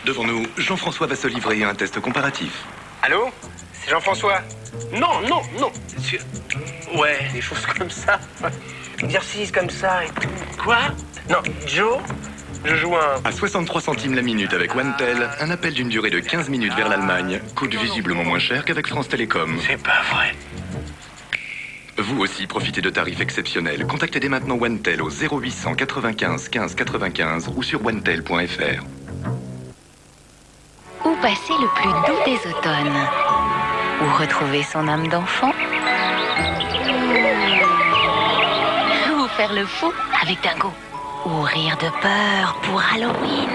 Devant nous, Jean-François va se livrer à un test comparatif. Allô? C'est Jean-François? Non, non, non. Ouais, des choses comme ça. Exercices comme ça et tout. Quoi? Non, Joe, je joue un... À 63 centimes la minute avec OneTel, un appel d'une durée de 15 minutes vers l'Allemagne coûte visiblement moins cher qu'avec France Télécom. C'est pas vrai. Vous aussi profitez de tarifs exceptionnels. Contactez dès maintenant OneTel au 0800 95 15 95 ou sur onetel.fr. Où passer le plus doux des automnes? Où retrouver son âme d'enfant? Ou faire le fou avec Dingo? Ou rire de peur pour Halloween?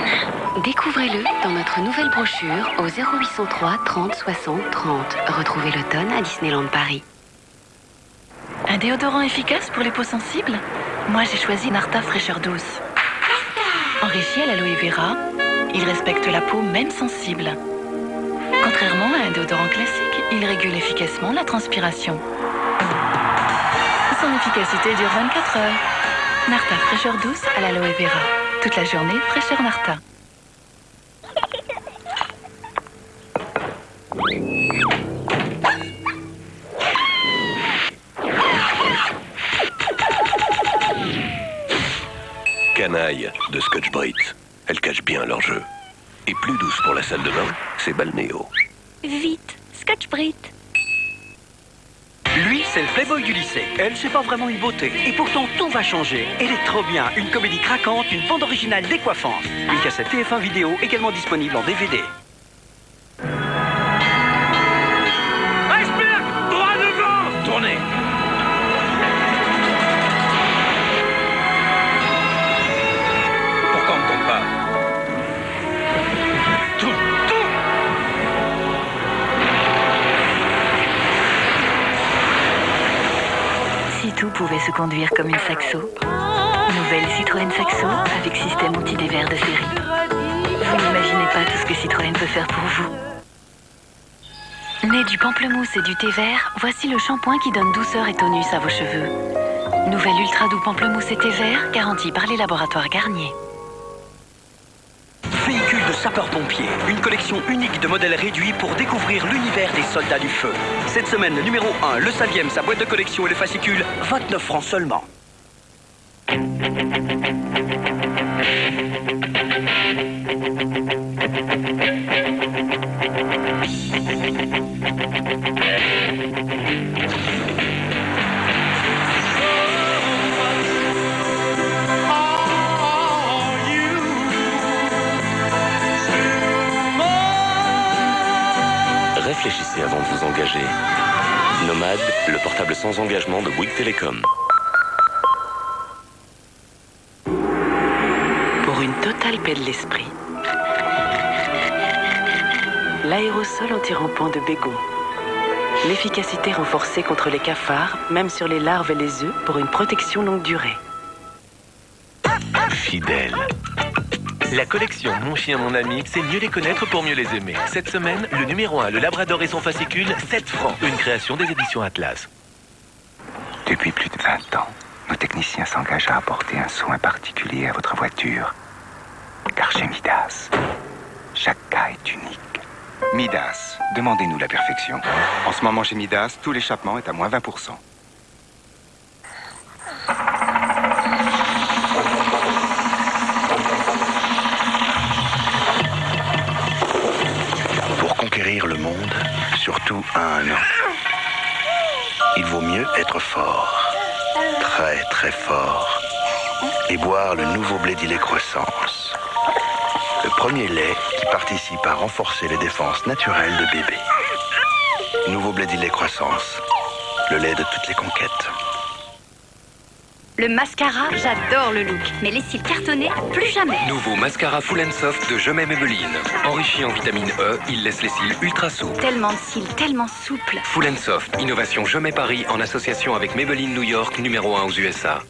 Découvrez-le dans notre nouvelle brochure au 0803 30 60 30. Retrouvez l'automne à Disneyland Paris. Un déodorant efficace pour les peaux sensibles? Moi, j'ai choisi Narta fraîcheur douce. Enrichi à l'aloe vera, il respecte la peau même sensible. Contrairement à un déodorant classique, il régule efficacement la transpiration. Son efficacité dure 24 heures. Narta fraîcheur douce à l'aloe vera. Toute la journée, fraîcheur Narta. Canaille de Scotch-Brite. Elles cachent bien leur jeu. Et plus douce pour la salle de bain, c'est Balnéo. Vite, Scotch-Brite. Lui, c'est le playboy du lycée. Elle, c'est pas vraiment une beauté. Et pourtant, tout va changer. Elle est trop bien. Une comédie craquante, une bande originale décoiffante. Une cassette TF1 vidéo également disponible en DVD. Iceberg! Droit devant! Tournez! Pourquoi on ne tombe pas? Tout! Si tout pouvait se conduire comme une Saxo. Nouvelle Citroën Saxo avec système anti-dévers de série. Vous n'imaginez pas tout ce que Citroën peut faire pour vous. Né du pamplemousse et du thé vert, voici le shampoing qui donne douceur et tonus à vos cheveux. Nouvelle ultra doux pamplemousse et thé vert, garantie par les laboratoires Garnier. Véhicule de sapeurs-pompiers. Une collection unique de modèles réduits pour découvrir l'univers des soldats du feu. Cette semaine, le numéro 1, le Saviem, sa boîte de collection et le fascicule, 29 francs seulement. Réfléchissez avant de vous engager. Nomade, le portable sans engagement de Bouygues Télécom. Pour une totale paix de l'esprit. L'aérosol anti-rampant de Bégon. L'efficacité renforcée contre les cafards, même sur les larves et les œufs, pour une protection longue durée. Fidèle. La collection Mon chien, mon ami, c'est mieux les connaître pour mieux les aimer. Cette semaine, le numéro 1, le Labrador et son fascicule, 7 francs. Une création des éditions Atlas. Depuis plus de 20 ans, nos techniciens s'engagent à apporter un soin particulier à votre voiture. Car chez Midas, chaque cas est unique. Midas, demandez-nous la perfection. En ce moment chez Midas, tout l'échappement est à moins 20%. Pour conquérir le monde, surtout un an, il vaut mieux être fort, très très fort, et boire le nouveau Blédilet Croissance. Le premier lait qui participe à renforcer les défenses naturelles de bébé. Nouveau Blédilet Croissance, le lait de toutes les conquêtes. Le mascara, j'adore le look. Mais les cils cartonnés, plus jamais. Nouveau mascara Full and Soft de Je m'aime Maybelline. Enrichi en vitamine E, il laisse les cils ultra souples. Tellement de cils, tellement souples. Full and Soft, innovation Je mets Paris en association avec Maybelline New York, numéro 1 aux USA.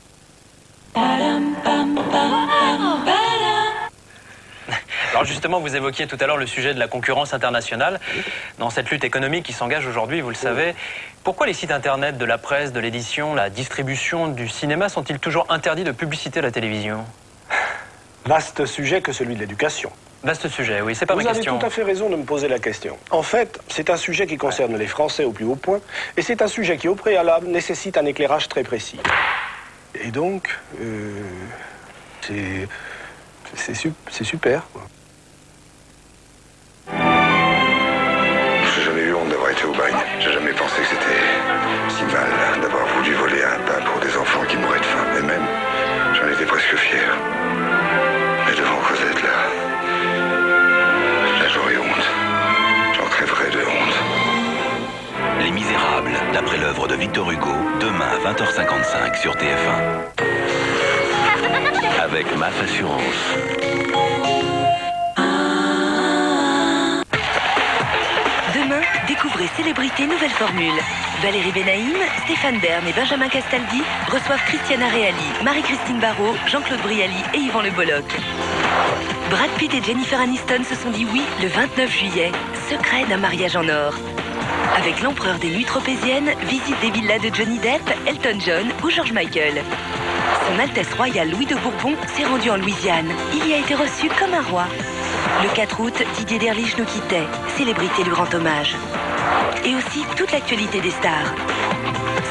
Alors justement, vous évoquiez tout à l'heure le sujet de la concurrence internationale. Dans cette lutte économique qui s'engage aujourd'hui, vous le savez, pourquoi les sites internet de la presse, de l'édition, la distribution du cinéma sont-ils toujours interdits de publicité à la télévision? Vaste sujet que celui de l'éducation. Vaste sujet, oui, c'est pas ma Vous avez question. tout à fait raison de me poser la question. En fait, c'est un sujet qui concerne les Français au plus haut point, et c'est un sujet qui, au préalable, nécessite un éclairage très précis. Et donc, c'est super, quoi. J'ai jamais eu honte d'avoir été au bagne. J'ai jamais pensé que c'était si mal d'avoir voulu voler un pain pour des enfants qui mouraient de faim. Et même, j'en étais presque fier. Mais devant Cosette, là, j'aurais honte. J'en crèverais de honte. Les Misérables, d'après l'œuvre de Victor Hugo, demain à 20h55 sur TF1. Avec MAF Assurance. Demain, découvrez Célébrité Nouvelle Formule. Valérie Benaïm, Stéphane Bern et Benjamin Castaldi reçoivent Christiana Reali, Marie-Christine Barrault, Jean-Claude Brialy et Yvan Le Bolloc. Brad Pitt et Jennifer Aniston se sont dit oui le 29 juillet. Secret d'un mariage en or. Avec l'empereur des nuits tropéziennes, visite des villas de Johnny Depp, Elton John ou George Michael. Son Altesse Royale Louis de Bourbon s'est rendu en Louisiane. Il y a été reçu comme un roi. Le 4 août, Didier Derlich nous quittait. Célébrité lui rend hommage. Et aussi toute l'actualité des stars.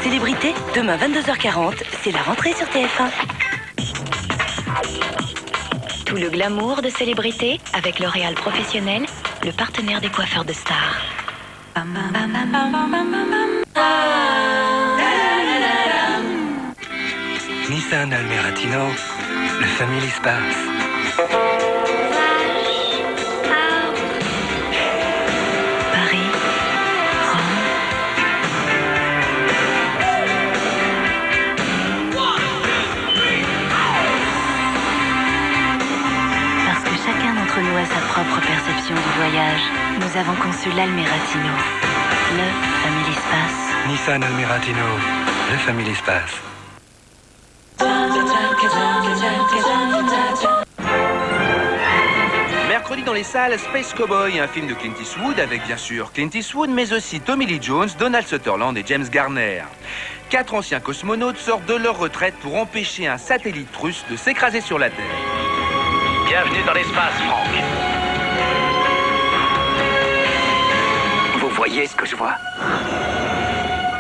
Célébrité, demain 22h40, c'est la rentrée sur TF1. Tout le glamour de Célébrité avec L'Oréal Professionnel, le partenaire des coiffeurs de stars. Nissan Almeratino, le Family Space. Paris, Rome. Parce que chacun d'entre nous a sa propre perception du voyage, nous avons conçu l'Almeratino, le Family Space. Nissan Almeratino, le Family Space. Mercredi dans les salles, Space Cowboy, un film de Clint Eastwood avec bien sûr Clint Eastwood, mais aussi Tommy Lee Jones, Donald Sutherland et James Garner. 4 anciens cosmonautes sortent de leur retraite pour empêcher un satellite russe de s'écraser sur la Terre. Bienvenue dans l'espace, Franck. Vous voyez ce que je vois?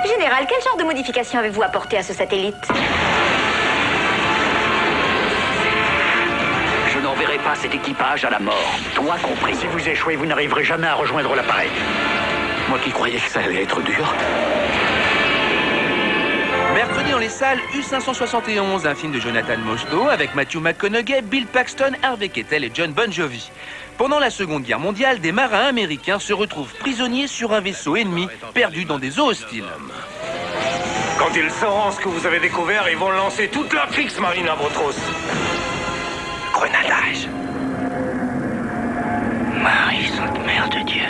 Général, quel genre de modification avez-vous apporté à ce satellite? Je n'enverrai pas cet équipage à la mort, toi compris. Si vous échouez, vous n'arriverez jamais à rejoindre l'appareil. Moi qui croyais que ça allait être dur. Mercredi dans les salles, U571, un film de Jonathan Mostow avec Matthew McConaughey, Bill Paxton, Harvey Keitel et John Bon Jovi. Pendant la Seconde Guerre mondiale, des marins américains se retrouvent prisonniers sur un vaisseau ennemi perdu dans des eaux hostiles. Quand ils sauront ce que vous avez découvert, ils vont lancer toute la Kriegsmarine à vos trousses. Grenadage. Marie, Sainte Mère de Dieu.